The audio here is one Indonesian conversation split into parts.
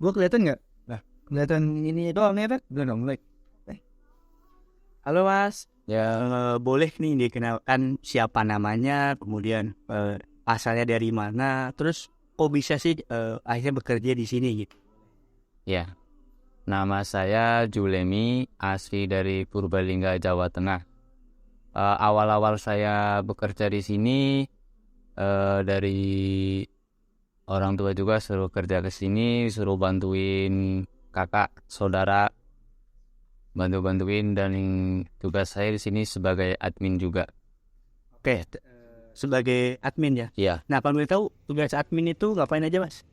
Gue kelihatan nggak? Nah, kelihatan ini doang ya, Pak? Belum dong, mulai. Halo Mas, ya boleh nih dikenalkan siapa namanya, kemudian asalnya dari mana, terus kok bisa sih akhirnya bekerja di sini gitu? Ya, nama saya Julemi, asli dari Purbalingga, Jawa Tengah. Awal-awal saya bekerja di sini dari orang tua juga suruh kerja ke sini, suruh bantuin kakak, saudara, bantu-bantuin, dan tugas saya di sini sebagai admin juga. Oke, sebagai admin ya. Iya, Nah, kalau boleh tahu tugas admin itu ngapain aja Mas?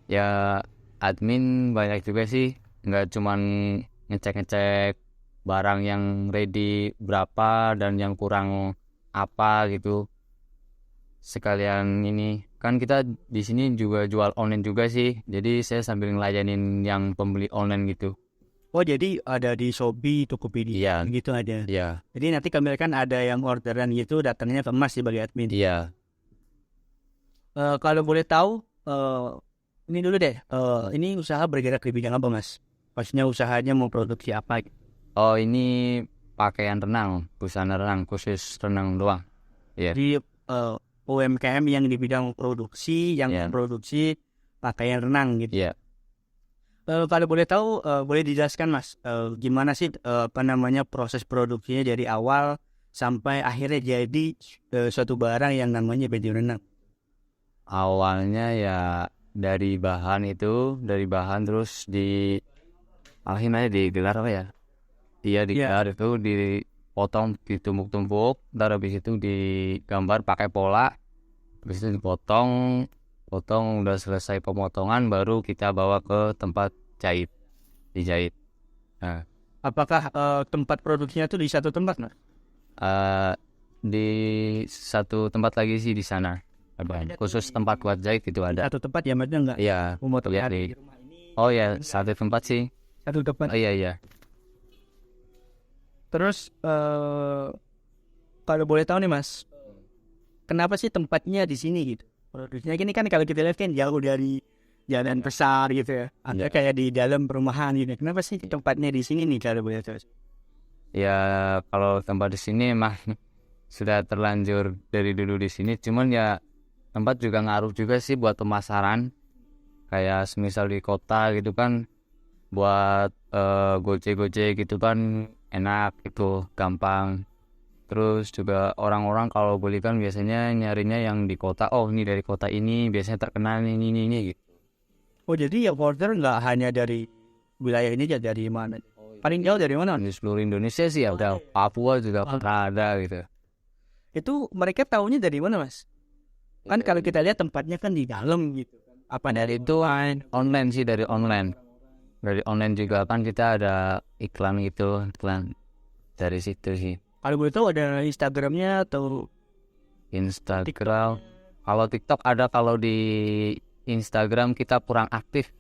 ya admin banyak juga sih, nggak cuman ngecek-ngecek barang yang ready berapa dan yang kurang apa gitu. Sekalian ini kan kita di sini juga jual online juga sih, jadi saya sambil ngelayanin yang pembeli online gitu. Oh, jadi ada di Shopee, Tokopedia Iya, gitu ada. iya, Jadi nanti kami kan ada yang orderan gitu, datangnya ke Mas sebagai admin. iya. Kalau boleh tahu, ini dulu deh. Ini usaha bergerak di bidang apa Mas? Maksudnya usahanya mau produksi apa? Gitu. Oh, ini pakaian renang, busana renang, khusus renang doang. Iya, Jadi UMKM yang di bidang produksi, yang iya, memproduksi pakaian renang gitu. iya. Kalau boleh tahu, boleh dijelaskan Mas, gimana sih apa namanya proses produksinya dari awal sampai akhirnya jadi suatu barang yang namanya baju renang. Awalnya ya dari bahan terus akhirnya digelar apa ya? Iya, Ya, digelar itu dipotong, ditumpuk-tumpuk, ntar habis itu digambar pakai pola, habis itu potong, udah selesai pemotongan baru kita bawa ke tempat dijahit. Nah, apakah tempat produksinya itu di satu tempat Mas? eh, di satu tempat lagi sih di sana. Ada khusus tempat buat jahit itu Di ada. satu tempat ya maksudnya enggak? Iya, Memotong lihat di di. rumah ini. Oh ya, satu tempat sih. Satu tempat. Oh iya. Terus kalau boleh tahu nih Mas, kenapa sih tempatnya di sini gitu? Produksinya gini kan kalau kita lihat kan jauh dari jalan besar gitu ya. Ada Ya, kayak di dalam perumahan gitu. Kenapa sih tempatnya di sini nih kalau boleh tahu? ya kalau tempat di sini emang sudah terlanjur dari dulu di sini. Cuman ya tempat juga ngaruh juga sih buat pemasaran. Kayak semisal di kota gitu kan, buat gojek gitu kan enak gitu, gampang. Terus juga orang-orang kalau beli kan biasanya nyarinya yang di kota. Oh, ini dari kota ini biasanya terkenal ini gitu. Oh jadi yang order nggak hanya dari wilayah ini aja, dari mana? Paling jauh dari mana? Di seluruh Indonesia sih ada, Papua juga pernah ada gitu. Itu mereka tahunya dari mana Mas? Kan kalau kita lihat tempatnya kan di dalam gitu. Apa dari Itu online sih, dari online. Dari online juga kan kita ada iklan dari situ sih. kalau boleh tahu ada Instagramnya atau Instagram. Kalau TikTok ada, kalau di Instagram kita kurang aktif.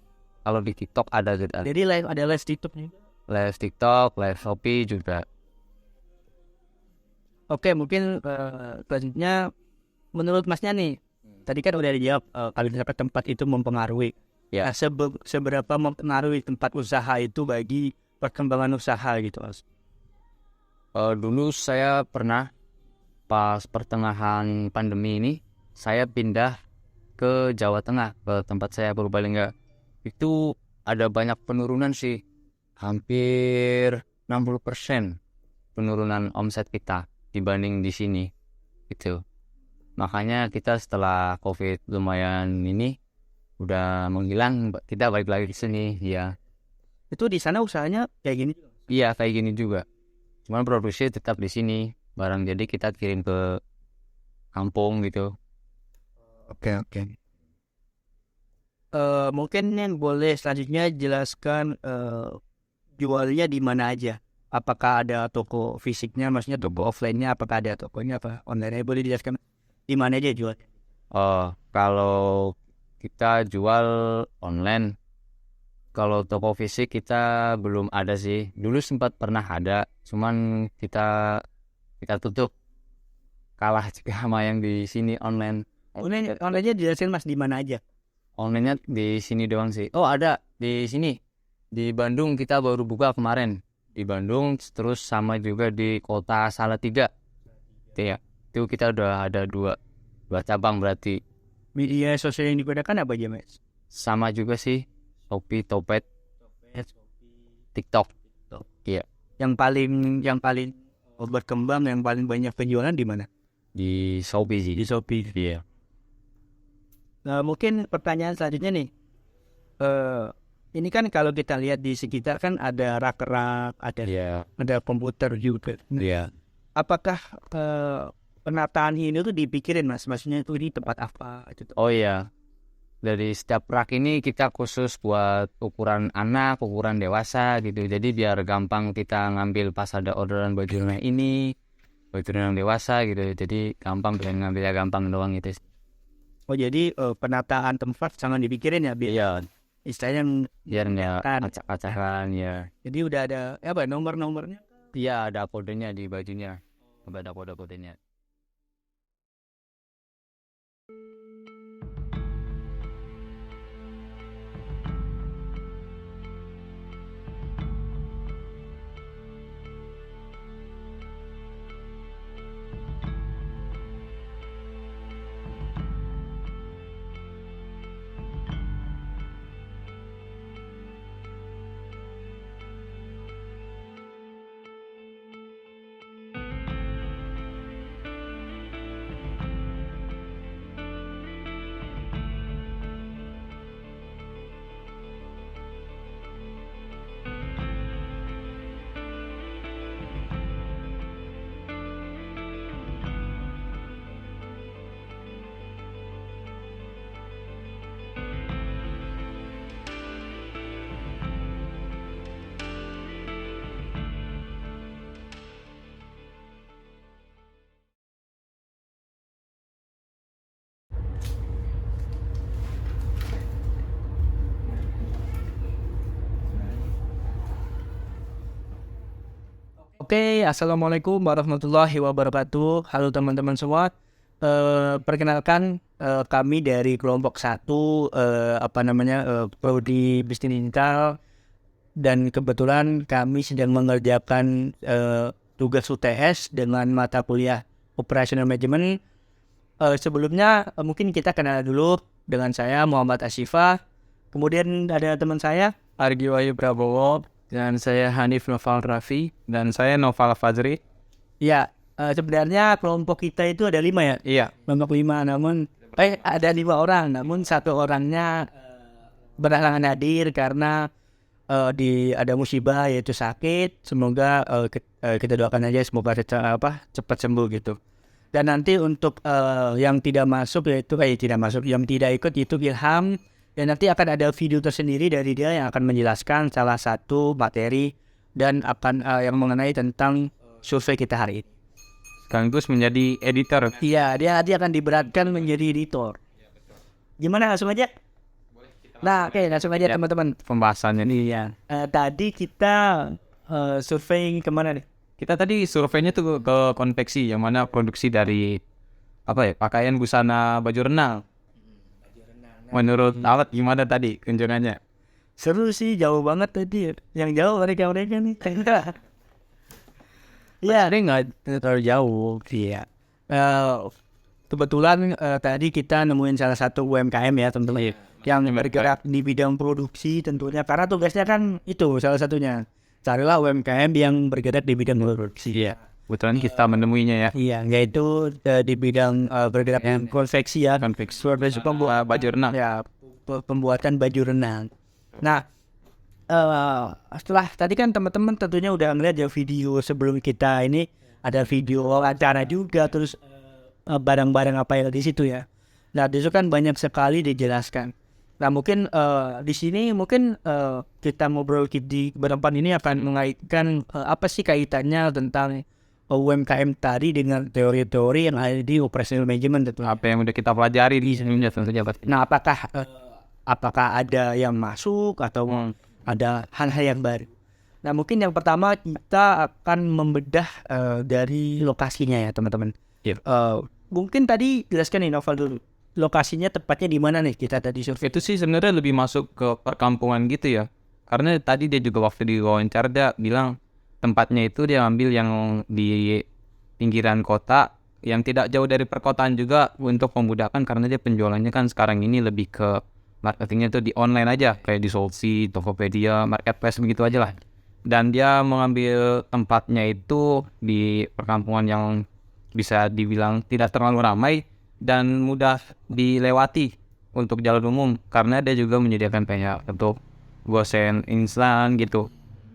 Kalau di TikTok ada gitu. jadi live, ada live YouTube-nya. Live TikTok, live Shopee juga. Oke, mungkin selanjutnya menurut Masnya nih, tadi kan udah dijawab kalau misalkan tempat itu mempengaruhi. Ya. Nah, seberapa mempengaruhi tempat usaha itu bagi perkembangan usaha gitu Mas? Dulu saya pernah pas pertengahan pandemi ini, saya pindah ke Jawa Tengah, ke tempat saya Purbalingga. Itu ada banyak penurunan sih, hampir 60% penurunan omset kita dibanding di sini gitu. Makanya kita setelah COVID lumayan ini udah menghilang, kita balik lagi ke sini ya. Itu di sana usahanya kayak gini? Iya, kayak gini juga. Cuman produksi tetap di sini. Barang jadi kita kirim ke kampung gitu. Oke. Mungkin yang boleh selanjutnya jelaskan jualnya di mana aja. Apakah ada toko fisiknya, maksudnya toko offline-nya, apakah ada tokonya, apa online-nya, boleh dijelaskan di mana aja jual? Kalau kita jual online Kalau toko fisik kita belum ada sih. Dulu sempat pernah ada, cuman kita tutup. Kalah juga sama yang di sini online. Online-nya dijelasin Mas di mana aja? Online-nya di sini doang sih. Oh, ada di sini. Di Bandung kita baru buka kemarin. Di Bandung, terus sama juga di kota Salatiga. Ya, itu kita udah ada dua cabang berarti. Media sosial yang digunakan apa aja Mas? Sama juga sih, Shopee, Topet, TikTok. Iya, Yang paling berkembang, yang paling banyak penjualan di mana? di Shopee sih. Di Shopee. Iya. Nah, mungkin pertanyaan selanjutnya nih. Ini kan kalau kita lihat di sekitar kan ada rak-rak, ada komputer juga. Iya. Apakah penataan ini tuh dipikirin Mas? Maksudnya itu di tempat apa gitu? Oh iya. Dari setiap rak ini kita khusus buat ukuran anak, ukuran dewasa gitu. Jadi biar gampang kita ngambil pas ada orderan baju renang ini, baju renang dewasa gitu. Jadi gampang dan ngambilnya gampang doang gitu. Oh jadi penataan tempat sangat dipikirin ya biar Iya. istilahnya Biar nggak kan. acak-acakan ya. Jadi udah ada nomor-nomornya. Iya, ada kodenya di bajunya. Ada kode-kodenya. Oke, assalamualaikum warahmatullahi wabarakatuh. Halo teman-teman semua. Perkenalkan kami dari kelompok 1 Prodi Bisnis Digital, dan kebetulan kami sedang mengerjakan tugas UTS dengan mata kuliah Operational Management. Sebelumnya mungkin kita kenal dulu, dengan saya Muhammad Asyifa. Kemudian ada teman saya Argi Wahyu Prabowo, dan saya Hanif Noval Raffi, dan saya Noval Fajri. Ya, sebenarnya kelompok kita itu ada 5 ya? Iya. Kelompok 5, namun ada 5 orang, namun 1 orangnya berhalangan hadir karena ada musibah, yaitu sakit. Semoga kita doakan aja semoga cepat sembuh gitu. Dan nanti untuk yang tidak masuk yaitu yang tidak ikut itu Ilham. Dan nanti akan ada video tersendiri dari dia yang akan menjelaskan salah satu materi dan akan yang mengenai tentang survei kita hari ini. Sekaligus menjadi editor. Iya, dia nanti akan diberatkan menjadi editor. Gimana, langsung aja? Nah, oke, langsung aja teman-teman. Pembahasannya nih. Iya. Tadi kita survei kemana nih? Kita tadi surveinya tuh ke konveksi, yang mana produksi dari pakaian busana baju renang. Menurut Awat gimana tadi kunjungannya? Seru sih, jauh banget tadi. Yang jauh mereka nih. Iya, ini nggak terlalu jauh. Iya. Kebetulan tadi kita nemuin salah satu UMKM ya teman-teman, yang bergerak di bidang produksi tentunya, karena tugasnya kan itu salah satunya. Carilah UMKM yang bergerak di bidang produksi. Iya. Kebetulan kita menemuinya ya. Iya, yaitu di bidang bergerak di konveksi ya. Konveksi baju renang. Ya, pembuatan baju renang. Nah, setelah tadi kan teman-teman tentunya udah ngeliat ya video sebelum kita ini, ada video wawancara juga, terus barang-barang apa yang di situ ya. Nah, di situ kan banyak sekali dijelaskan. Nah, mungkin di sini mungkin kita ngobrol di berempat ini akan mengaitkan apa sih kaitannya tentang UMKM tadi dengan teori-teori yang ada di operational management tentu. Apa yang udah kita pelajari di sebelumnya tentunya. Nah, apakah ada yang masuk atau ada hal-hal yang baru. Nah mungkin yang pertama kita akan membedah dari lokasinya ya teman-teman. Iya. Mungkin tadi jelaskan nih Novel dulu. Lokasinya tepatnya di mana nih kita tadi survei? Itu sih sebenarnya lebih masuk ke perkampungan gitu ya. Karena tadi dia juga waktu di wawancara dia bilang tempatnya itu dia ambil yang di pinggiran kota yang tidak jauh dari perkotaan juga untuk memudahkan karena dia penjualannya kan sekarang ini lebih ke marketingnya tuh di online aja kayak di Shopee, Tokopedia, Marketplace begitu aja lah. Dan dia mengambil tempatnya itu di perkampungan yang bisa dibilang tidak terlalu ramai dan mudah dilewati untuk jalan umum karena dia juga menyediakan kayak untuk gosen instan gitu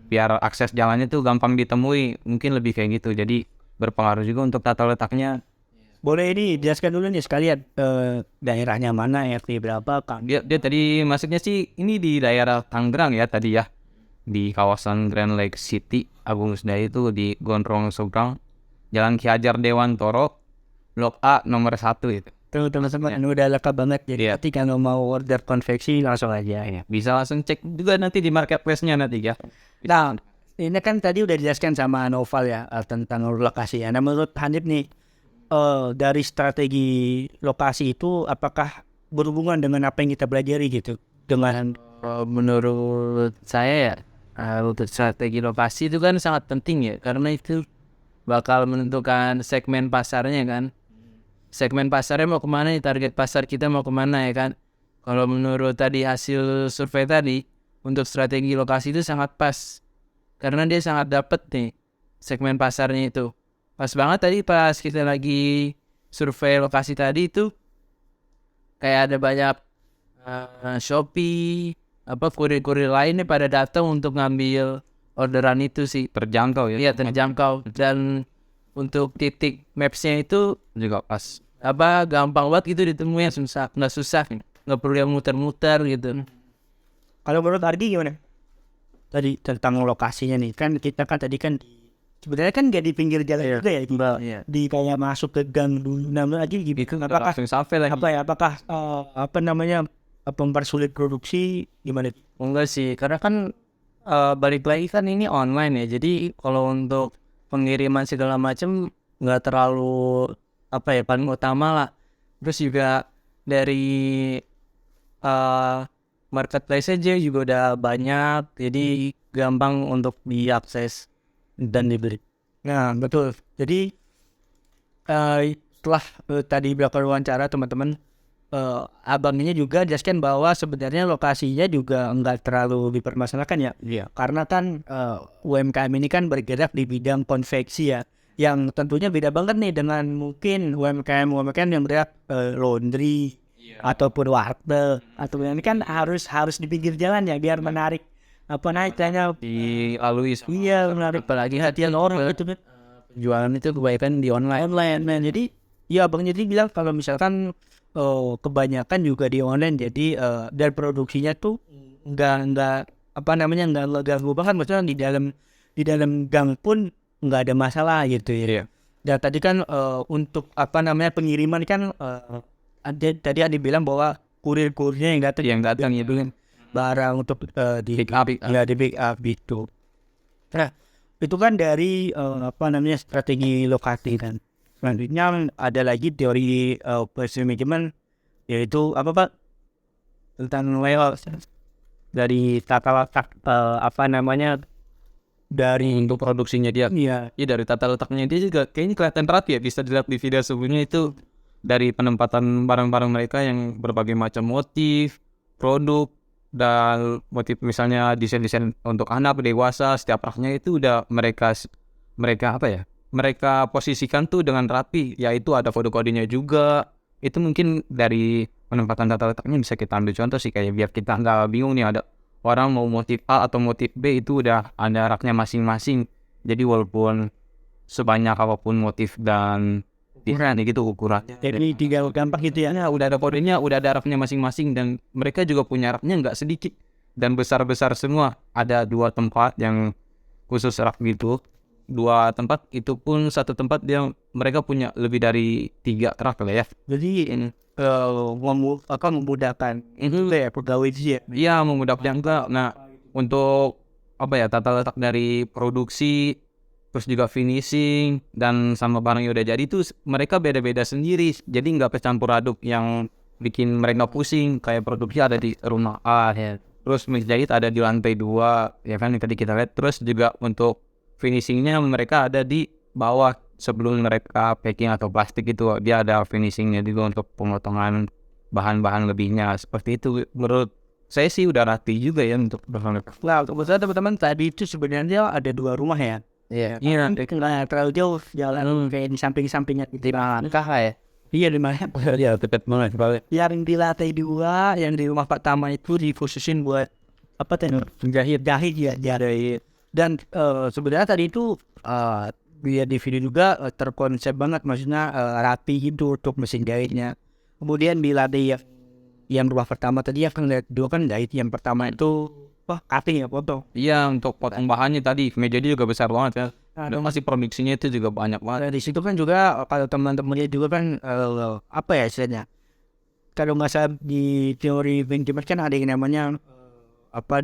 biar akses jalannya tuh gampang ditemui, mungkin lebih kayak gitu. Jadi berpengaruh juga untuk tata letaknya. Boleh ini jelaskan dulu nih sekalian daerahnya mana, RT berapa, Kang? Dia tadi maksudnya sih ini di daerah Tangerang ya tadi ya, di kawasan Grand Lake City Agung Sudai itu di Gondrong Seberang Jalan Ki Hajar Dewantoro Blok A nomor 1 itu. Tuh teman-teman udah lengkap banget. Jadi Iya. nanti kalau mau order konveksi langsung aja ya. Bisa langsung cek juga nanti di marketplace-nya nanti ya. Nah ini kan tadi udah dijelaskan sama Noval ya tentang lokasi ya. Nah menurut Hanif nih dari strategi lokasi itu apakah berhubungan dengan apa yang kita pelajari gitu? Dengan Menurut saya ya untuk strategi lokasi itu kan sangat penting ya karena itu bakal menentukan segmen pasarnya kan. Segmen pasarnya mau kemana nih, target pasar kita mau kemana ya kan. Kalau menurut tadi hasil survei tadi untuk strategi lokasi itu sangat pas karena dia sangat dapet nih segmen pasarnya itu. Pas banget tadi pas kita lagi survei lokasi tadi itu kayak ada banyak Shopee kurir-kurir lainnya pada datang untuk ngambil orderan itu sih. Terjangkau ya. Iya terjangkau dan untuk titik mapsnya itu Juga pas. gampang banget gitu ditemuin, nggak susah, nggak perlu yang muter-muter gitu. kalau menurut Ardi gimana? Tadi tentang lokasinya nih kan kita kan tadi kan sebenarnya kan nggak di pinggir jalan juga ya, Iya. di kayak masuk ke gang dulu namanya aja gitu. Apakah Langsung sampai lagi. apakah mempersulit produksi gimana? Enggak sih, karena kan balik lagi kan ini online ya. Jadi kalau untuk pengiriman segala macam nggak terlalu paling utama lah. Terus juga dari marketplace aja juga udah banyak, jadi gampang untuk diakses dan dibeli. Nah betul. Jadi setelah tadi belakang wawancara teman-teman, abangnya juga jelaskan bahwa sebenarnya lokasinya juga enggak terlalu dipermasalahkan ya. Iya. Karena kan UMKM ini kan bergerak di bidang konveksi ya, yang tentunya beda banget nih dengan mungkin UMKM yang bergerak laundry ataupun warteg atau ini kan harus di pinggir jalan ya biar menarik naiknya. Dilalui sama. Iya menarik Apalagi perhatian orang itu kan. penjualan itu kebanyakan di online. Nah, jadi ya Bang jadi bilang kalau misalkan kebanyakan juga di online jadi dan produksinya tuh nggak ganggu banget, maksudnya di dalam gang pun nggak ada masalah gitu ya. Iya. Dan tadi kan untuk pengiriman kan tadi Adi bilang bahwa kurir-kurirnya yang datang ya bilang barang untuk di Pick up. ya di pick up gitu. Nah itu kan dari strategi lokasi kan. Selanjutnya ada lagi teori operation management, yaitu apa Pak? Tentang layout dari tata letak dari Untuk produksinya dia. iya Iya dari tata letaknya dia juga kayaknya kelihatan rapi ya, bisa dilihat di video sebelumnya itu dari penempatan barang-barang mereka yang berbagai macam motif, produk dan motif misalnya desain-desain untuk anak dewasa setiap raknya itu udah mereka mereka posisikan tuh dengan rapi, yaitu ada kode-kodenya juga. Itu mungkin dari penempatan tata letaknya bisa kita ambil contoh sih kayak biar kita nggak bingung nih ada orang mau motif A atau motif B itu udah ada raknya masing-masing. Jadi walaupun sebanyak apapun motif dan desain gitu ukurannya. jadi tinggal gampang gitu ya. Ya, udah ada kodenya, udah ada raknya masing-masing dan mereka juga punya raknya nggak sedikit dan besar-besar semua. Ada 2 tempat yang khusus rak gitu. 2 tempat itu pun satu tempat mereka punya lebih dari 3 rak lah ya. Jadi memudahkan itu ya pegawai sih ya. Iya memudahkan juga. Nah untuk apa ya, tata letak dari produksi, terus juga finishing dan sama barang yang udah jadi itu mereka beda-beda sendiri, jadi nggak kecampur aduk yang bikin mereka pusing. Kayak produksi ada di rumah A, terus menjahit ada di lantai 2 ya kan, yang tadi kita lihat. Terus juga untuk finishingnya mereka ada di bawah, sebelum mereka packing atau plastik itu dia ada finishingnya juga untuk pemotongan bahan-bahan lebihnya. Seperti itu menurut saya sih udah rapi juga ya untuk bahan. Nah, kebetulan teman-teman tadi itu sebenarnya ada 2 rumah ya. Iya. Nggak terlalu jauh jalan kayak di samping-sampingnya gitu. 5 langkah lah ya. Iya di mana? Ya dekat banget. Yang di lantai 2, yang di rumah pertama itu dikhususin buat apa tuh? Jahit ya, jahit. Dan sebenarnya tadi itu dia di video juga terkonsep banget, maksudnya rapi gitu untuk mesin jahitnya. Kemudian di lantai yang rumah pertama tadi ya kan lihat 2 kan jahit, yang pertama itu cutting ya, potong. Iya, untuk potong bahannya tadi meja dia juga besar banget ya. Dan masih produksinya itu juga banyak banget. Nah, di situ kan juga kalau teman-temannya juga kan apa ya istilahnya, kalau nggak salah di teori Benjamin kan ada yang namanya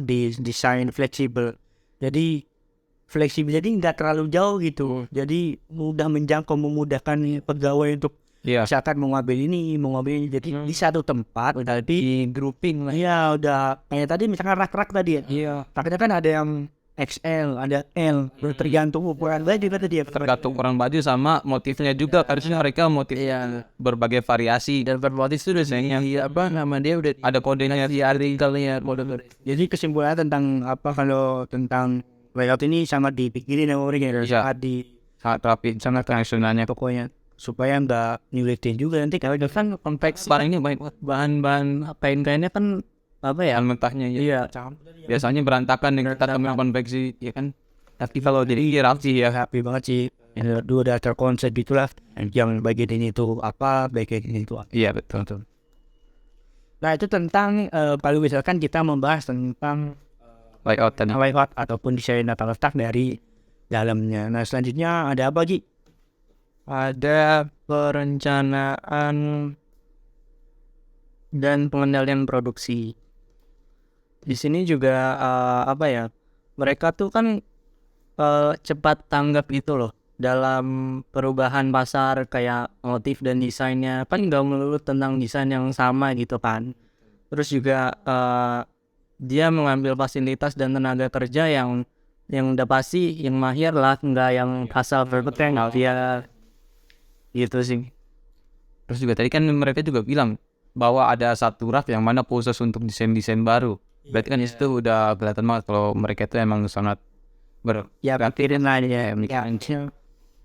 di desain fleksibel. Jadi fleksibel, jadi nggak terlalu jauh gitu, jadi mudah menjangkau, memudahkan pegawai untuk misalkan mau ngambil ini, jadi di satu tempat tapi Di grouping lah. ya udah kayak tadi misalkan rak-rak tadi ya. Iya. Raknya kan ada yang XL, ada L, tergantung ukuran baju juga tadi ya. Tergantung ukuran baju sama motifnya juga, harusnya mereka motifnya berbagai variasi. Dan bermotif itu udah apa nama dia udah Ada kodenya. di artikelnya kode. Jadi kesimpulannya tentang kalau tentang layout ini sangat dipikirin sama orang ya, Sangat rapi, sangat tradisionalnya. pokoknya supaya nggak nyulitin juga nanti kalau Kan kompleks Barang ini baik banget. bahan-bahan kain-kainnya kan apa ya? Bahan mentahnya ya. iya Biasanya berantakan dengan kita konveksi ya kan. Tapi kalau jadi rapi ya. happy banget sih. Dua udah terkonsep gitulah, yang bagian ini tuh apa, bagian ini tuh apa. Iya betul. Nah itu tentang kalau misalkan kita membahas tentang Layout tadi. layout ataupun desain tata letak dari dalamnya. Nah selanjutnya ada apa Ji? Ada perencanaan dan pengendalian produksi. Di sini juga apa ya? Mereka tuh kan cepat tanggap gitu loh dalam perubahan pasar, kayak motif dan desainnya kan nggak melulu tentang desain yang sama gitu kan. Terus juga dia mengambil fasilitas dan tenaga kerja yang udah pasti yang mahir lah, nggak yang asal berpeteng dia gitu sih. Terus juga tadi kan mereka juga bilang bahwa ada satu rak yang mana khusus untuk desain-desain baru. Berarti kan itu udah kelihatan banget kalau mereka itu emang sangat Pikirin lah ya.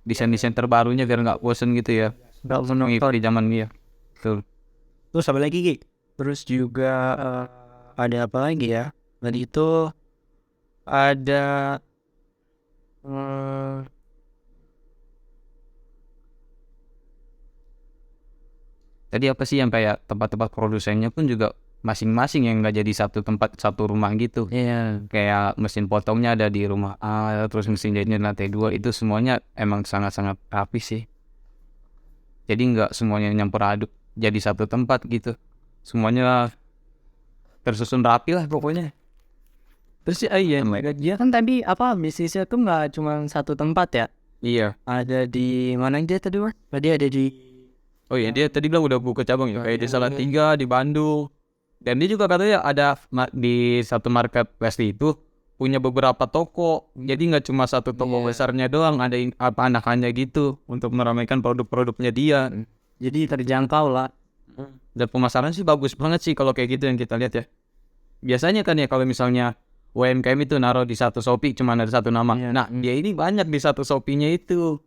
desain-desain terbarunya biar nggak bosen gitu ya. Mengikuti zaman dia. Betul. Terus apa lagi Ki? Terus juga ada apa lagi ya? Dan itu ada Tadi apa sih yang kayak tempat-tempat produsennya pun juga masing-masing yang nggak jadi satu tempat satu rumah gitu. iya. Kayak mesin potongnya ada di rumah A, terus mesin jahitnya di lantai 2, itu semuanya emang sangat-sangat rapi sih. Jadi nggak semuanya nyampur aduk jadi satu tempat gitu. Semuanya tersusun rapi lah pokoknya. Terus iya, dia kan tadi apa bisnisnya tuh nggak cuma satu tempat ya? Iya. Ada di mana dia tadi? Tadi ada di Oh iya, dia tadi bilang udah buka cabang ya. Kayak di Salatiga, di Bandung. Dan dia juga katanya ada di satu marketplace itu punya beberapa toko. Jadi nggak cuma satu toko besarnya doang, ada apa anakannya gitu untuk meramaikan produk-produknya dia. Jadi terjangkau lah. Dan pemasaran sih bagus banget sih kalau kayak gitu yang kita lihat ya. Biasanya kan ya kalau misalnya UMKM itu naruh di satu Shopee cuma ada satu nama. Nah, dia ini banyak di satu Shopee-nya itu.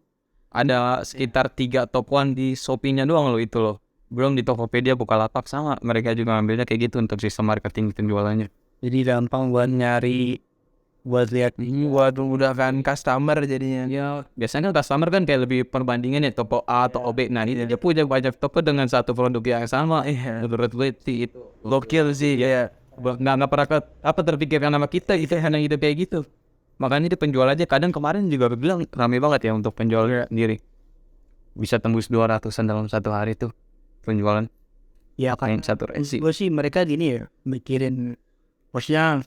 Ada sekitar 3 tokoan di Shopee-nya doang loh itu loh. Belum di Tokopedia, Bukalapak sama. Mereka juga ngambilnya kayak gitu untuk sistem marketing penjualannya. Jadi gampang buat nyari, buat lihat ini, buat memudahkan customer jadinya. Ya, biasanya customer kan kayak lebih perbandingan ya toko A, toko B. Nah, ini dia punya banyak toko dengan satu produk yang sama. Menurut gue sih itu Gokil sih ya. nggak pernah terpikirkan sama kita itu hanya ide kayak gitu. Makanya di penjual aja kadang kemarin juga bilang rame banget ya untuk penjualnya sendiri. Bisa tembus 200-an dalam satu hari tuh penjualan. ya kan Satu resi. gue sih mereka gini ya mikirin, maksudnya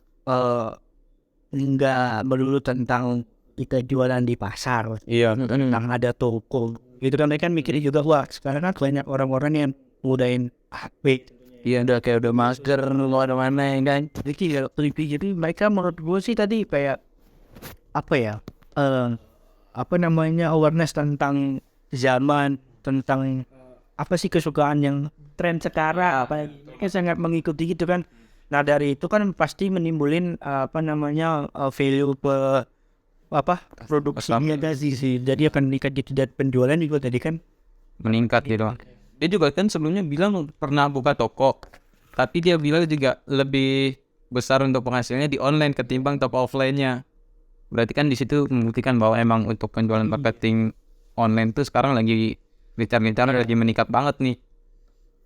nggak melulu tentang kita jualan di pasar, Iya. tentang ada toko. Gitu kan mereka mikirnya juga, wah sekarang kan banyak orang-orang yang ngudain HP. Iya udah kayak udah masker mana-mana ya kan. Jadi mereka menurut gue sih tadi kayak apa ya, apa namanya, awareness tentang zaman, tentang apa sih kesukaan yang tren sekarang, apa mereka sangat mengikuti gitu kan. Nah dari itu kan pasti menimbulin apa namanya, value apa produksinya tadi sih, jadi akan meningkat gitu, dan penjualan juga tadi kan. Meningkat gitu. Dia juga kan sebelumnya bilang pernah buka toko, tapi dia bilang juga lebih besar untuk penghasilannya di online ketimbang toko offline-nya. Berarti kan di situ membuktikan bahwa emang untuk penjualan marketing online tuh sekarang lagi gencar-gencar, lagi meningkat banget nih.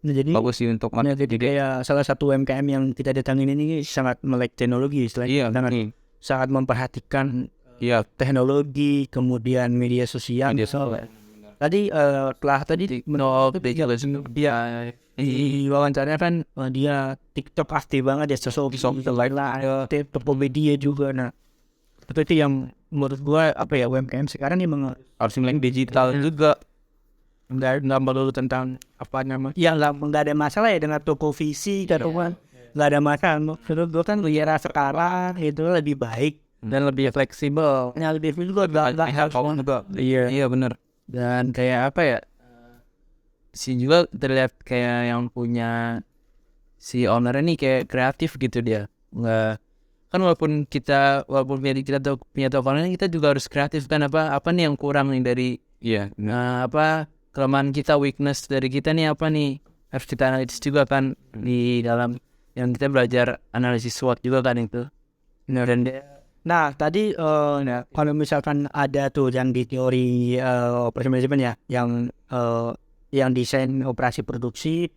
Nah, jadi Bagus sih untuk ya, jadi kayak salah satu UMKM yang kita datangin ini sangat melek teknologi, Iya, sangat memperhatikan iya, teknologi, kemudian media sosial. Tadi telah tadi menurut dia di wawancaranya kan, dia TikTok aktif banget ya, sosok aktif, toko media juga. Nah itu yang menurut gua apa ya, UMKM sekarang nih harus melek digital juga. nggak melulu tentang apa namanya, ya nggak ada masalah ya dengan toko fisik atau kan, nggak ada masalah. Menurut gua kan era sekarang itu lebih baik dan lebih fleksibel. Yang lebih fleksibel nggak harus juga. Iya bener. Dan kayak apa ya, si juga terlihat kayak yang punya si owner ini kayak kreatif gitu dia. Nggak, kan walaupun kita punya toko online, kita juga harus kreatif kan, apa nih yang kurang nih dari apa kelemahan kita, weakness dari kita nih apa nih, harus kita analisis juga kan di dalam yang kita belajar analisis SWOT juga kan itu. Dan Nah tadi kalau misalkan ada tuh yang di teori operasi manajemen ya, yang desain operasi produksi,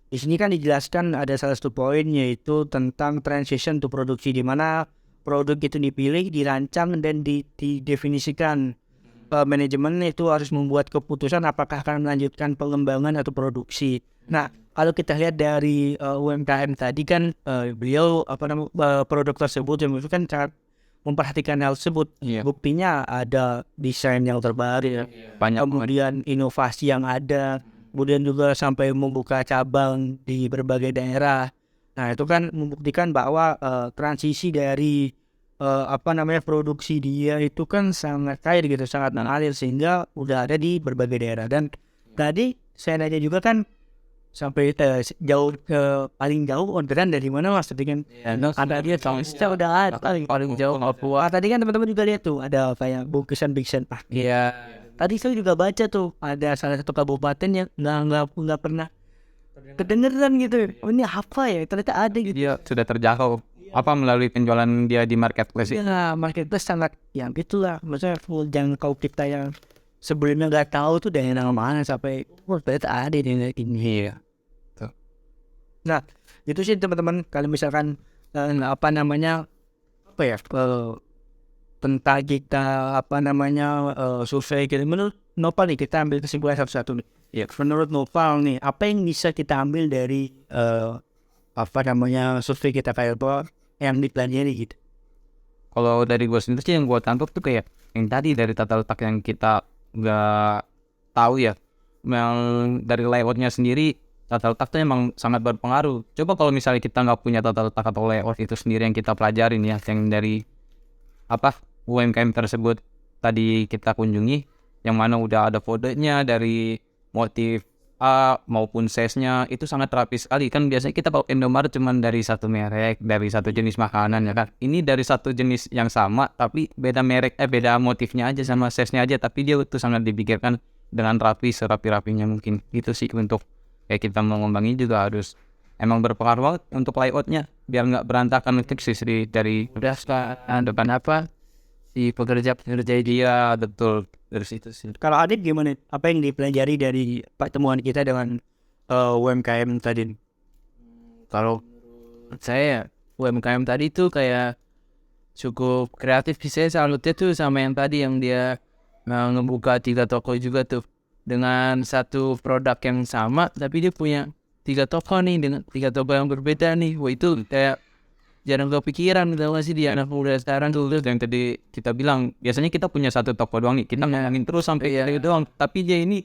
di sini kan dijelaskan ada salah satu poin, yaitu tentang transition to produksi, di mana produk itu dipilih, dirancang, dan didefinisikan. Manajemen itu harus membuat keputusan apakah akan melanjutkan pengembangan atau produksi. Nah kalau kita lihat dari UMKM tadi kan, beliau produk tersebut yang itu kan sangat memperhatikan hal tersebut. Buktinya ada desain yang terbaru, Banyak kemudian inovasi yang ada, kemudian juga sampai membuka cabang di berbagai daerah. Nah itu kan membuktikan bahwa transisi dari produksi dia itu kan sangat cair gitu, sangat mengalir, sehingga udah ada di berbagai daerah. Dan tadi saya nanya juga kan, sampai jauh ke paling jauh orderan dari mana Mas? Tadi kan ada dia udah ada paling jauh Papua. Tadi kan teman-teman juga lihat tuh ada kayak bungkusan pak. iya, Tadi saya juga baca tuh ada salah satu kabupaten yang nggak pernah kedengeran gitu. Oh, ini apa ya? Ternyata ada gitu. dia sudah terjangkau melalui penjualan dia di marketplace. Ya marketplace sangat ya gitulah. Maksudnya jangkau kita yang sebelumnya nggak tahu tuh daerah mana, sampai ternyata ada di ini. Nah itu sih teman-teman, kalau misalkan tentang kita survei gitu, menurut Nopal nih, kita ambil kesimpulan satu-satu nih. Menurut Nopal nih, apa yang bisa kita ambil dari survei kita kayak yang dipelajari gitu? Kalau dari gue sendiri sih yang gue tangkap tuh kayak yang tadi dari tata letak yang kita nggak tahu ya, yang dari layoutnya sendiri, tata letak tuh emang sangat berpengaruh. Coba kalau misalnya kita nggak punya tata letak atau layout itu sendiri yang kita pelajarin ya, yang dari UMKM tersebut tadi kita kunjungi, yang mana udah ada kodenya dari motif A maupun size-nya, itu sangat rapi sekali. Kan biasanya kita kalau Indomaret cuma dari satu merek, dari satu jenis makanan ya kan. Ini dari satu jenis yang sama tapi beda merek, beda motifnya aja sama size-nya aja, tapi dia itu sangat dipikirkan dengan rapi, serapi-rapinya mungkin. Itu sih untuk kayak kita mau ngembangin juga harus emang berpengaruh banget untuk layoutnya biar nggak berantakan dari udah depan apa si pekerja dia. Betul, dari situ sih. Kalau Adit gimana? Apa yang dipelajari dari pertemuan kita dengan UMKM tadi? Kalau saya UMKM tadi tuh kayak cukup kreatif sih. Saya salutnya tuh sama yang tadi yang dia ngebuka 3 toko juga tuh dengan satu produk yang sama, tapi dia punya 3 toko nih dengan 3 toko yang berbeda nih. Wah itu kayak jarang kepikiran gitu nggak sih di anak muda sekarang tuh. Yang tadi kita bilang, biasanya kita punya satu toko doang nih, kita ngomongin terus sampai itu doang. Tapi dia ini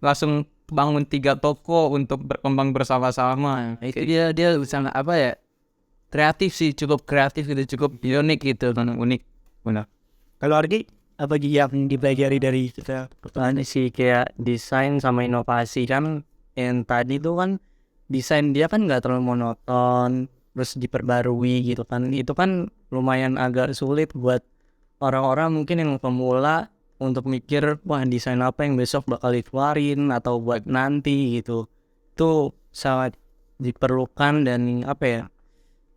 langsung bangun 3 toko untuk berkembang bersama-sama. Itu dia sangat apa ya, kreatif sih, cukup kreatif gitu, cukup unik gitu. Unik, benar. Kalau Ardi apa yang dipelajari dari kita? Pertanyaan sih kayak desain sama inovasi kan, yang tadi tuh kan desain dia kan nggak terlalu monoton, terus diperbarui gitu kan. Itu kan lumayan agak sulit buat orang-orang mungkin yang pemula untuk mikir, wah desain apa yang besok bakal dikeluarin atau buat nanti gitu. Itu sangat diperlukan dan apa ya,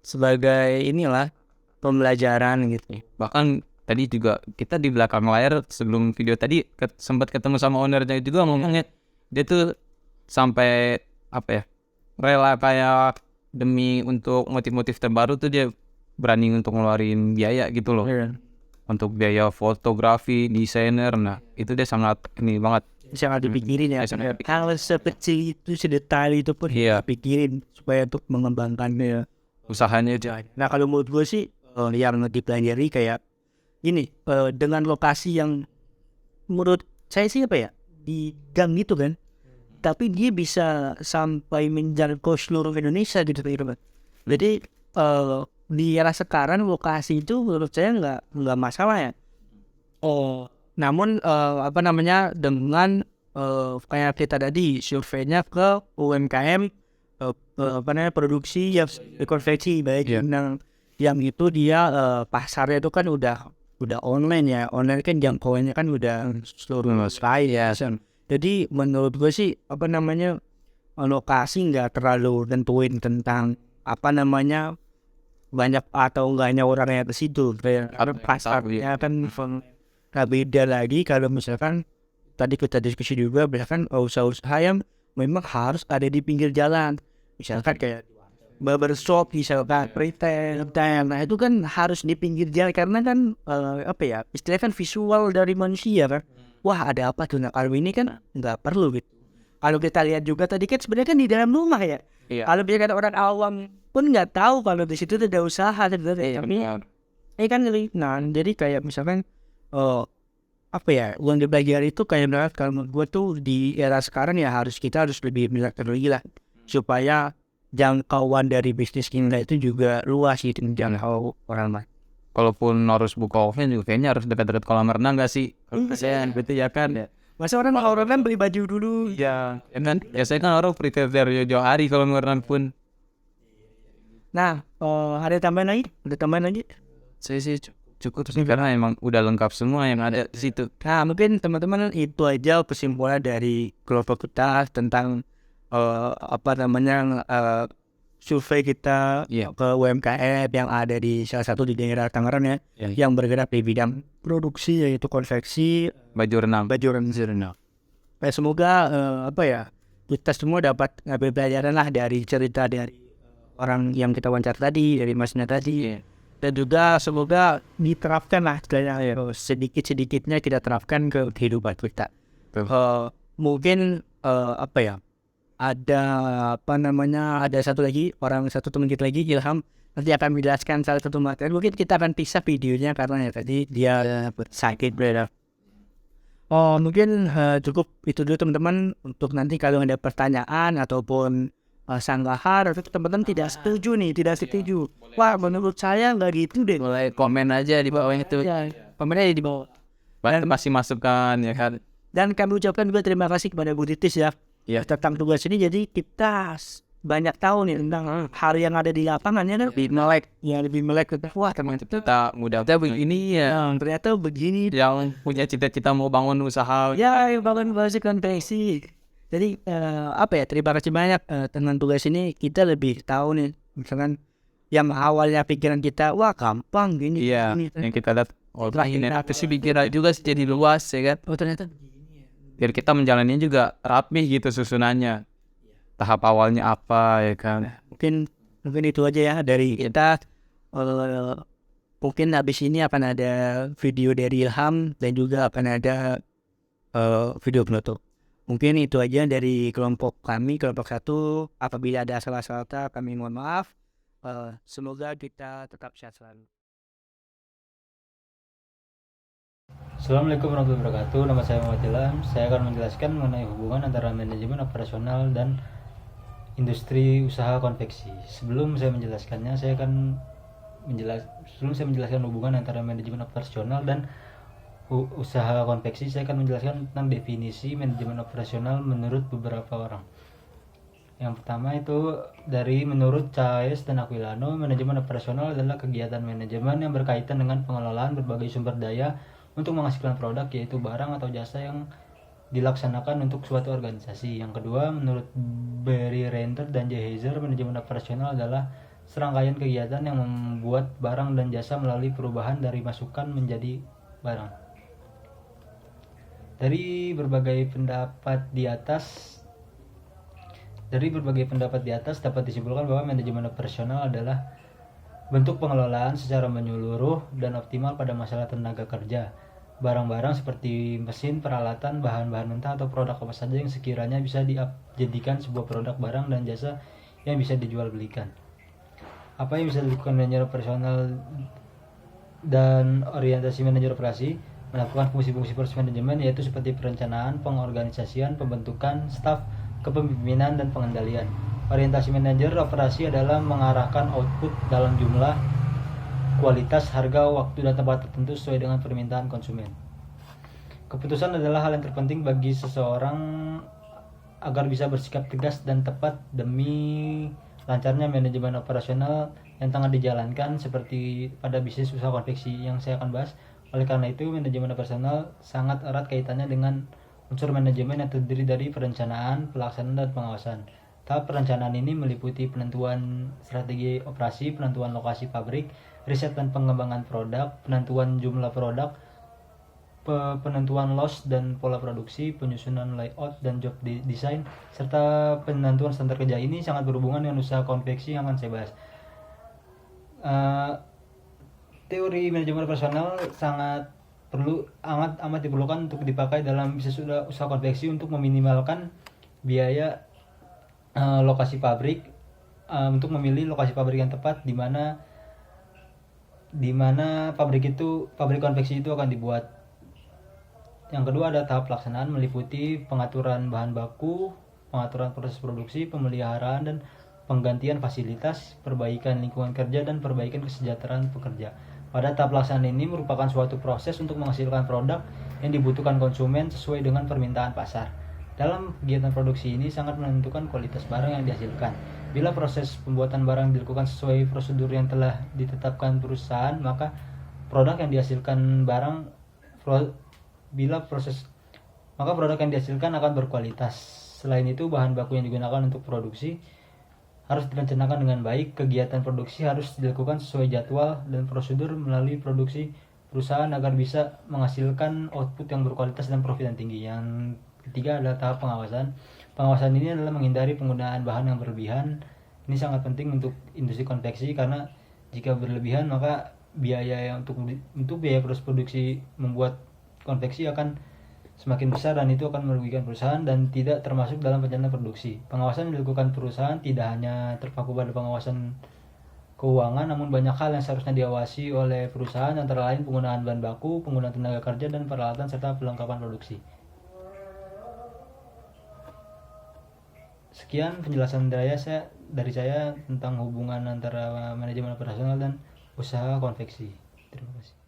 sebagai inilah pembelajaran gitu. Bahkan tadi juga kita di belakang layar sebelum video tadi sempat ketemu sama ownernya juga ngomongnya, dia tuh sampai apa ya, rela kayak demi untuk motif-motif terbaru tuh dia berani untuk ngeluarin biaya gitu loh. Untuk biaya fotografi, desainer, nah itu dia sangat ini banget. Sangat dipikirin ya. Kalau sekecil itu, sedetail itu pun dipikirin supaya untuk mengembangkannya. Usahanya aja. Nah kalau menurut gue sih yang dipelajari kayak ini dengan lokasi yang menurut saya sih apa ya, di gang gitu kan, tapi dia bisa sampai menjangkau seluruh Indonesia gitu teman-teman. Jadi di era sekarang lokasi itu menurut saya nggak masalah ya. Namun apa namanya, dengan kayak kita tadi surveinya ke UMKM, apa namanya, produksi yang konveksi baik yang itu dia pasarnya itu kan udah online ya. Online kan jangkauannya kan udah seluruh lain ya. Jadi menurut gue sih apa namanya, lokasi nggak terlalu tentuin tentang apa namanya banyak atau enggaknya orang yang ke situ. Kayak pasarnya kan nggak beda lagi kalau misalkan tadi kita diskusi juga, misalkan usaha-usaha yang memang harus ada di pinggir jalan, misalkan kayak barbershop, misalkan retail. Nah itu kan harus di pinggir jalan karena kan apa ya, istilahnya kan visual dari manusia kan. Wah ada apa tuh? Nah kalau ini kan nggak perlu gitu. Kalau kita lihat juga tadi kan sebenarnya kan di dalam rumah ya. Kalau biarkan orang awam pun nggak tahu kalau di situ ada usaha sebenarnya. Tapi kan nah jadi kayak misalkan apa ya, uang dipelajari itu kayak banget kalau menurut gue tuh di era sekarang ya kita harus lebih melek teknologi lah supaya jangkauan dari bisnis kita itu juga luas gitu, jangkau orang lain. Kalaupun harus buka offline juga kayaknya harus dekat-dekat kolam renang gak sih? Kasihan betul ya kan ya. Masa orang kan beli baju dulu ya kan, biasanya kan orang prepare dari jauh hari kalau renang pun. Nah ada tambahan lagi? Saya sih cukup sih karena emang udah lengkap semua yang ada di situ. Nah mungkin teman-teman itu aja kesimpulan dari kelompok kita tentang apa namanya survei kita ke UMKM yang ada di salah satu di daerah Tangerang ya, yang bergerak di bidang produksi yaitu konveksi baju renang. Semoga apa ya, kita semua dapat ngambil pelajaran lah dari cerita dari orang yang kita wawancara tadi, dari Masnya tadi. Dan juga semoga diterapkan lah sedikit-sedikitnya kita terapkan ke kehidupan kita. Mungkin apa ya, ada satu teman kita lagi, Ilham, nanti akan menjelaskan salah satu materi. Mungkin kita akan pisah videonya karena ya tadi dia sakit brother. Mungkin cukup itu dulu teman-teman. Untuk nanti kalau ada pertanyaan ataupun sanggahan atau teman-teman tidak setuju, wah menurut saya nggak gitu deh, Boleh komen aja di bawah itu. komen aja di bawah. Dan masih masukan ya kan. Dan kami ucapkan juga terima kasih kepada Bu Titis ya tentang tugas ini. Jadi kita banyak tahu nih tentang hal yang ada di lapangannya kan, lebih melek. Wah teman-teman Kita mudah begini ya. ternyata begini Yang punya cita-cita mau bangun usaha bangun konveksi. Jadi apa ya, terima kasih banyak dengan tugas ini kita lebih tahu nih, misalkan yang awalnya pikiran kita wah gampang gini yang kita lihat ini aku sih pikiran juga jadi luas ya kan. Ternyata biar kita menjalaninya juga rapi gitu susunannya, tahap awalnya apa ya kan. Mungkin itu aja ya dari kita. Mungkin habis ini akan ada video dari Ilham dan juga akan ada video penutup. Mungkin itu aja dari kelompok kami, kelompok 1. Apabila ada salah-salah kami mohon maaf. Semoga kita tetap sehat selalu. Assalamualaikum warahmatullahi wabarakatuh. Nama saya Muhammad Ilham. Saya akan menjelaskan mengenai hubungan antara manajemen operasional dan industri usaha konveksi. Sebelum saya menjelaskannya, sebelum saya menjelaskan hubungan antara manajemen operasional dan usaha konveksi, saya akan menjelaskan tentang definisi manajemen operasional menurut beberapa orang. Yang pertama itu menurut Chais dan Aquilano, manajemen operasional adalah kegiatan manajemen yang berkaitan dengan pengelolaan berbagai sumber daya untuk menghasilkan produk, yaitu barang atau jasa yang dilaksanakan untuk suatu organisasi. Yang kedua, menurut Barry Renter dan J. Heiser, manajemen operasional adalah serangkaian kegiatan yang membuat barang dan jasa melalui perubahan dari masukan menjadi barang. Dari berbagai pendapat di atas dapat disimpulkan bahwa manajemen operasional adalah bentuk pengelolaan secara menyeluruh dan optimal pada masalah tenaga kerja, barang-barang seperti mesin, peralatan, bahan-bahan mentah atau produk apa saja yang sekiranya bisa dijadikan sebuah produk barang dan jasa yang bisa dijual belikan. Apa yang bisa dilakukan manajer operasional dan orientasi manajer operasi? Melakukan fungsi-fungsi proses manajemen, yaitu seperti perencanaan, pengorganisasian, pembentukan staf, kepemimpinan, dan pengendalian. Orientasi manajer operasi adalah mengarahkan output dalam jumlah, kualitas, harga, waktu, dan tempat tertentu sesuai dengan permintaan konsumen. Keputusan adalah hal yang terpenting bagi seseorang agar bisa bersikap tegas dan tepat demi lancarnya manajemen operasional yang tengah dijalankan, seperti pada bisnis usaha konveksi yang saya akan bahas. Oleh karena itu, manajemen operasional sangat erat kaitannya dengan unsur manajemen yang terdiri dari perencanaan, pelaksanaan, dan pengawasan. Tahap perencanaan ini meliputi penentuan strategi operasi, penentuan lokasi pabrik, riset dan pengembangan produk, penentuan jumlah produk, penentuan loss dan pola produksi, penyusunan layout dan job design, serta penentuan standar kerja. Ini sangat berhubungan dengan usaha konveksi yang akan saya bahas. Teori manajemen operasional amat diperlukan untuk dipakai dalam bisnis usaha konveksi untuk meminimalkan biaya lokasi pabrik, untuk memilih lokasi pabrik yang tepat di mana pabrik konveksi itu akan dibuat. Yang kedua ada tahap pelaksanaan, meliputi pengaturan bahan baku, pengaturan proses produksi, pemeliharaan dan penggantian fasilitas, perbaikan lingkungan kerja, dan perbaikan kesejahteraan pekerja. Pada tahap pelaksanaan ini merupakan suatu proses untuk menghasilkan produk yang dibutuhkan konsumen sesuai dengan permintaan pasar. Dalam kegiatan produksi ini sangat menentukan kualitas barang yang dihasilkan. Bila proses pembuatan barang dilakukan sesuai prosedur yang telah ditetapkan perusahaan, maka produk yang dihasilkan akan berkualitas. Selain itu, bahan baku yang digunakan untuk produksi harus direncanakan dengan baik. Kegiatan produksi harus dilakukan sesuai jadwal dan prosedur melalui produksi perusahaan agar bisa menghasilkan output yang berkualitas dan profit yang tinggi. Yang ketiga adalah tahap pengawasan. Pengawasan ini adalah menghindari penggunaan bahan yang berlebihan. Ini sangat penting untuk industri konveksi karena jika berlebihan maka biaya untuk biaya proses produksi membuat konveksi akan semakin besar dan itu akan merugikan perusahaan dan tidak termasuk dalam perencanaan produksi. Pengawasan yang dilakukan perusahaan tidak hanya terpaku pada pengawasan keuangan, namun banyak hal yang seharusnya diawasi oleh perusahaan, antara lain penggunaan bahan baku, penggunaan tenaga kerja, dan peralatan, serta perlengkapan produksi. Sekian penjelasan dari saya tentang hubungan antara manajemen operasional dan usaha konveksi. Terima kasih.